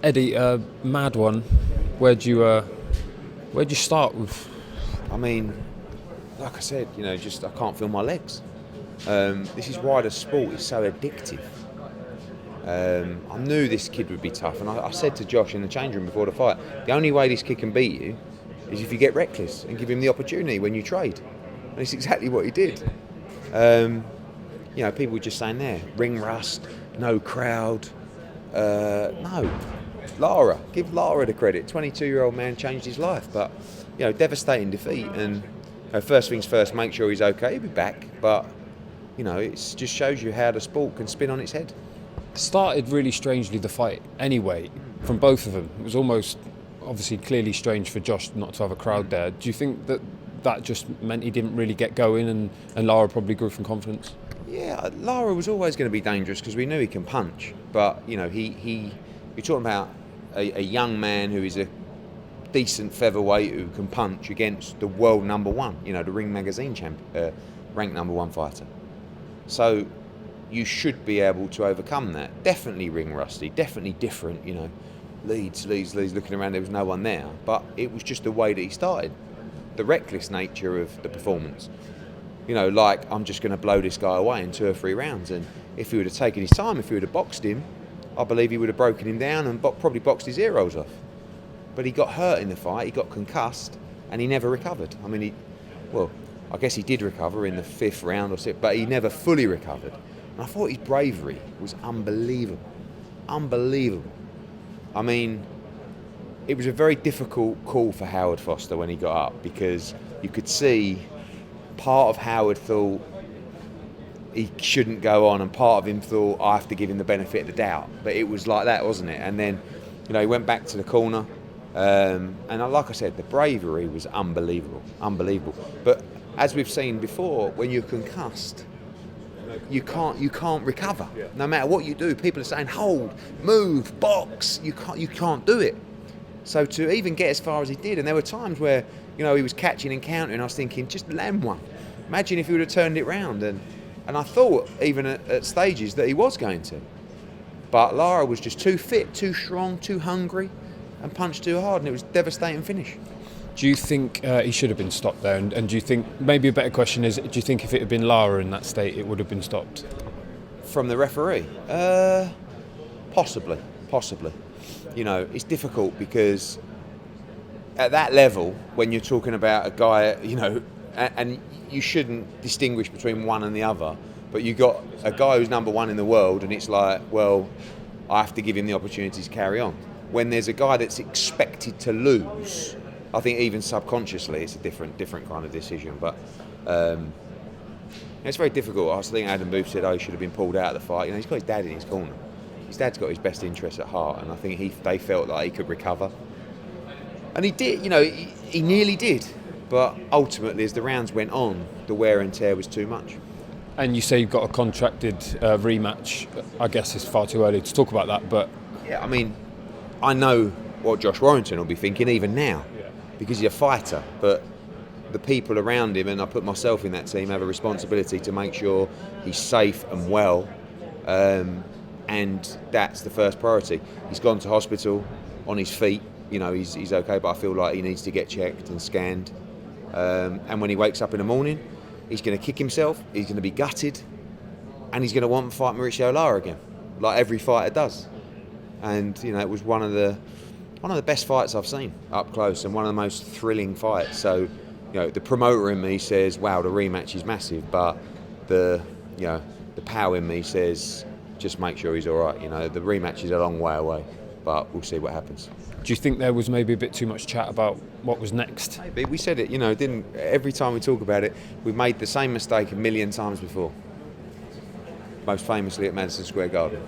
Eddie, mad one. Where'd you start with? I mean, like I said, just I can't feel my legs. This is why the sport is so addictive. I knew this kid would be tough, and I said to Josh in the change room before the fight, the only way this kid can beat you is if you get reckless and give him the opportunity when you trade. And it's exactly what he did. People were just saying there, ring rust, no crowd. No. Lara, give Lara the credit. 22-year-old man changed his life, but devastating defeat. And first things first, make sure he's okay. He'll be back, but it just shows you how the sport can spin on its head. Started really strangely, the fight anyway, from both of them. It was almost obviously clearly strange for Josh not to have a crowd there. Do you think that just meant he didn't really get going and Lara probably grew from confidence? Yeah, Lara was always going to be dangerous because we knew he can punch, but you're talking about a young man who is a decent featherweight who can punch against the world number one, the Ring Magazine ranked number one fighter. So you should be able to overcome that. Definitely ring rusty, definitely different, leads, looking around, there was no one there. But it was just the way that he started, the reckless nature of the performance. Like, I'm just going to blow this guy away in 2 or 3 rounds. And if he would have taken his time, if he would have boxed him, I believe he would have broken him down and probably boxed his ear rolls off. But he got hurt in the fight, he got concussed, and he never recovered. I mean, I guess he did recover in the 5th round or 6th, but he never fully recovered. And I thought his bravery was unbelievable. Unbelievable. I mean, it was a very difficult call for Howard Foster when he got up, because you could see part of Howard thought he shouldn't go on, and part of him thought, I have to give him the benefit of the doubt. But it was like that, wasn't it? And then, he went back to the corner. And like I said, the bravery was unbelievable. But as we've seen before, when you're concussed, you can't recover. No matter what you do, people are saying, hold, move, box. You can't do it. So to even get as far as he did, and there were times where, he was catching and countering, and I was thinking, just land one. Imagine if he would have turned it round. And I thought, even at stages, that he was going to. But Lara was just too fit, too strong, too hungry, and punched too hard, and it was a devastating finish. Do you think he should have been stopped there? And do you think, maybe a better question is, do you think if it had been Lara in that state, it would have been stopped? From the referee? Possibly. It's difficult because at that level, when you're talking about a guy, and you shouldn't distinguish between one and the other, but you got a guy who's number one in the world, and it's like, well, I have to give him the opportunity to carry on. When there's a guy that's expected to lose, I think even subconsciously it's a different kind of decision. But it's very difficult. I think Adam Booth said, he should have been pulled out of the fight. He's got his dad in his corner. His dad's got his best interests at heart, and I think they felt like he could recover. And he did, he nearly did. But ultimately, as the rounds went on, the wear and tear was too much. And you say you've got a contracted rematch. I guess it's far too early to talk about that, but... Yeah, I mean, I know what Josh Warrington will be thinking even now, because he's a fighter, but the people around him, and I put myself in that team, have a responsibility to make sure he's safe and well, and that's the first priority. He's gone to hospital on his feet, he's okay, but I feel like he needs to get checked and scanned. And when he wakes up in the morning, he's going to kick himself, he's going to be gutted, and he's going to want to fight Mauricio Lara again, like every fighter does. And it was one of the best fights I've seen up close, and one of the most thrilling fights. So the promoter in me says, wow, the rematch is massive, but the power in me says, just make sure he's all right. The rematch is a long way away, but we'll see what happens. Do you think there was maybe a bit too much chat about what was next? Maybe. We said it, didn't every time we talk about it, we've made the same mistake a million times before. Most famously at Madison Square Garden.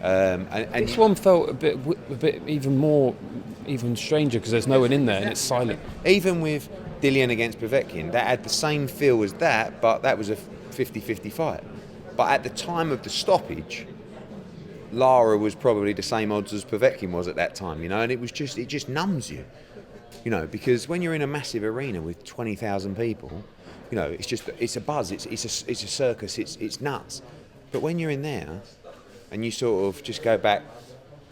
And this one felt a bit even stranger because there's no one in there and it's silent. Even with Dillian against Povetkin, that had the same feel as that, but that was a 50-50 fight. But at the time of the stoppage, Lara was probably the same odds as Povetkin was at that time, and it just numbs you, because when you're in a massive arena with 20,000 people, it's a buzz, it's a circus, it's nuts. But when you're in there and you sort of just go back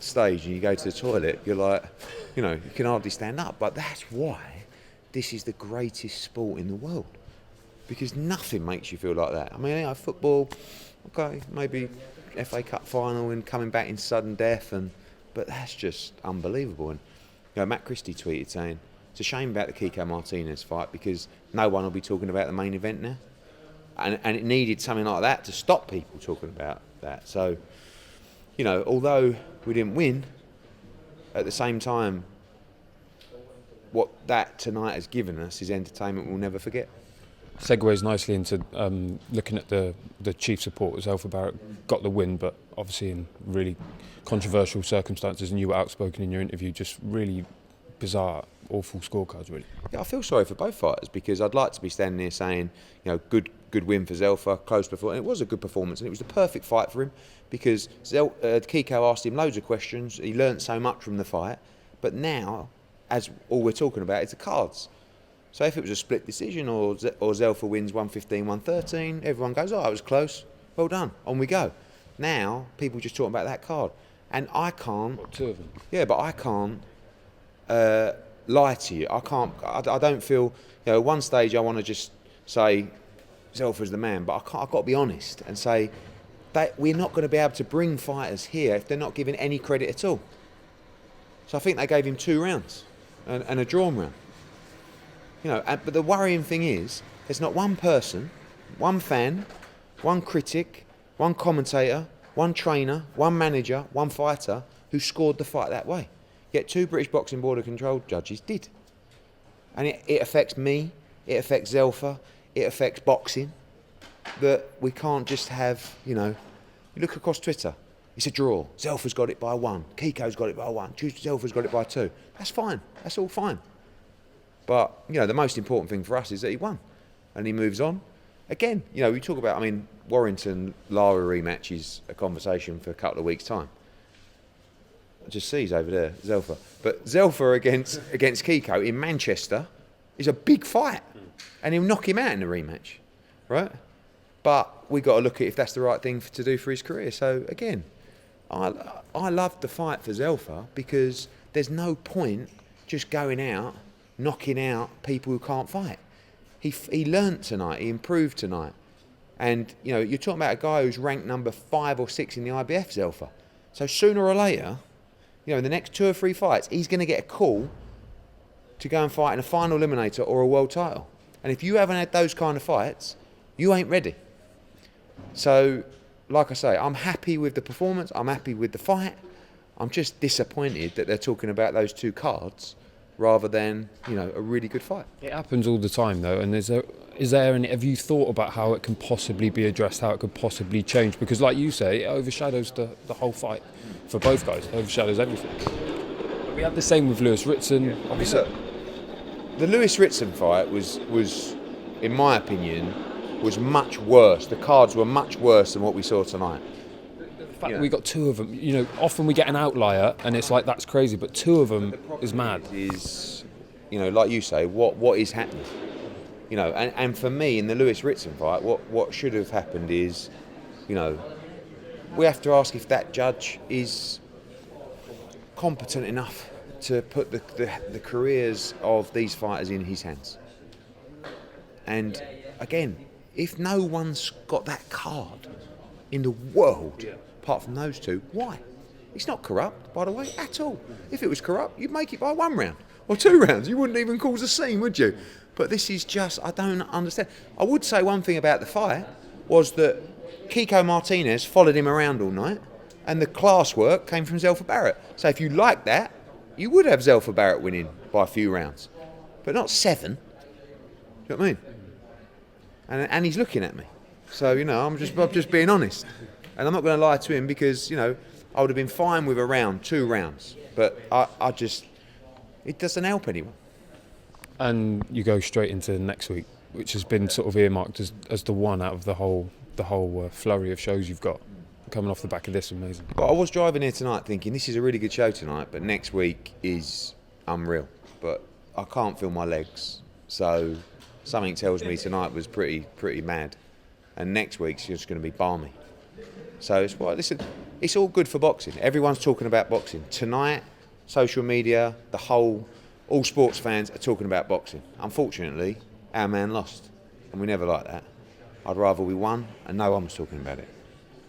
backstage and you go to the toilet, you're like, you can hardly stand up. But that's why this is the greatest sport in the world, because nothing makes you feel like that. I mean, football, okay, maybe FA Cup final and coming back in sudden death, but that's just unbelievable. And Matt Christie tweeted saying, it's a shame about the Kiko Martinez fight because no one will be talking about the main event now. And it needed something like that to stop people talking about that. So, although we didn't win, at the same time, what that tonight has given us is entertainment we'll never forget. Segues nicely into looking at the chief supporters. Alpha Barrett got the win, but obviously in really controversial circumstances, and you were outspoken in your interview, just really bizarre, awful scorecards, really. Yeah, I feel sorry for both fighters because I'd like to be standing here saying, good win for Zelfa, close performance. And it was a good performance, and it was the perfect fight for him because Kiko asked him loads of questions. He learnt so much from the fight, but now, as all we're talking about, is the cards. So if it was a split decision or Zelfa wins 115, 113, everyone goes, oh, it was close. Well done. On we go. Now, people just talking about that card. And I can't... What, two of them? Yeah, but I can't lie to you. I don't feel... one stage I want to just say Zelfa's the man, but I've got to be honest and say that we're not going to be able to bring fighters here if they're not given any credit at all. So I think they gave him 2 rounds and a drawn round. But the worrying thing is, there's not one person, one fan, one critic, one commentator, one trainer, one manager, one fighter who scored the fight that way. Yet 2 British Boxing Board of Control judges did. And it affects me, it affects Zelfa, it affects boxing, that we can't just have, you look across Twitter, it's a draw, Zelfa's got it by 1, Kiko's got it by 1, Zelfa's got it by 2. That's fine, that's all fine. But, the most important thing for us is that he won. And he moves on. Again, we talk about, Warrington Lara rematch is a conversation for a couple of weeks' time. I just see he's over there, Zelfa. But Zelfa against Kiko in Manchester is a big fight. And he'll knock him out in the rematch. Right? But we got to look at if that's the right thing to do for his career. So, again, I loved the fight for Zelfa because there's no point just going out knocking out people who can't fight. He learnt tonight, he improved tonight. And, you're talking about a guy who's ranked number 5 or 6 in the IBF, Zelfa. So sooner or later, in the next 2 or 3 fights, he's going to get a call to go and fight in a final eliminator or a world title. And if you haven't had those kind of fights, you ain't ready. So, like I say, I'm happy with the performance, I'm happy with the fight. I'm just disappointed that they're talking about those 2 cards rather than, a really good fight. It happens all the time, though, and have you thought about how it can possibly be addressed, how it could possibly change? Because, like you say, it overshadows the whole fight for both guys. It overshadows everything. We had the same with Lewis Ritson. Yeah. Obviously, the Lewis Ritson fight was, in my opinion, was much worse. The cards were much worse than what we saw tonight. The fact that we got 2 of them, often we get an outlier and it's like, that's crazy, but 2 of them is mad. Is, like you say, what is happening? And for me, in the Lewis Ritson fight, what should have happened is, we have to ask if that judge is competent enough to put the careers of these fighters in his hands. And again, if no one's got that card in the world, apart from those 2, why? It's not corrupt, by the way, at all. If it was corrupt, you'd make it by 1 round or 2 rounds. You wouldn't even cause a scene, would you? But this is just, I don't understand. I would say one thing about the fight was that Kiko Martinez followed him around all night and the class work came from Zelfa Barrett. So if you like that, you would have Zelfa Barrett winning by a few rounds, but not 7. Do you know what I mean? And he's looking at me. So, I'm just being honest. And I'm not going to lie to him because, I would have been fine with a round, 2 rounds. But it doesn't help anyone. And you go straight into next week, which has been sort of earmarked as the one out of the whole flurry of shows you've got coming off the back of this. Amazing. But I was driving here tonight thinking this is a really good show tonight, but next week is unreal. But I can't feel my legs, so something tells me tonight was pretty mad, and next week's just going to be balmy. So it's well, listen, it's all good for boxing. Everyone's talking about boxing tonight. Social media, all sports fans are talking about boxing. Unfortunately, our man lost, and we never like that. I'd rather we won and no one was talking about it.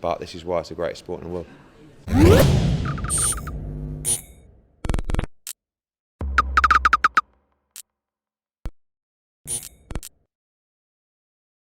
But this is why it's the greatest sport in the world.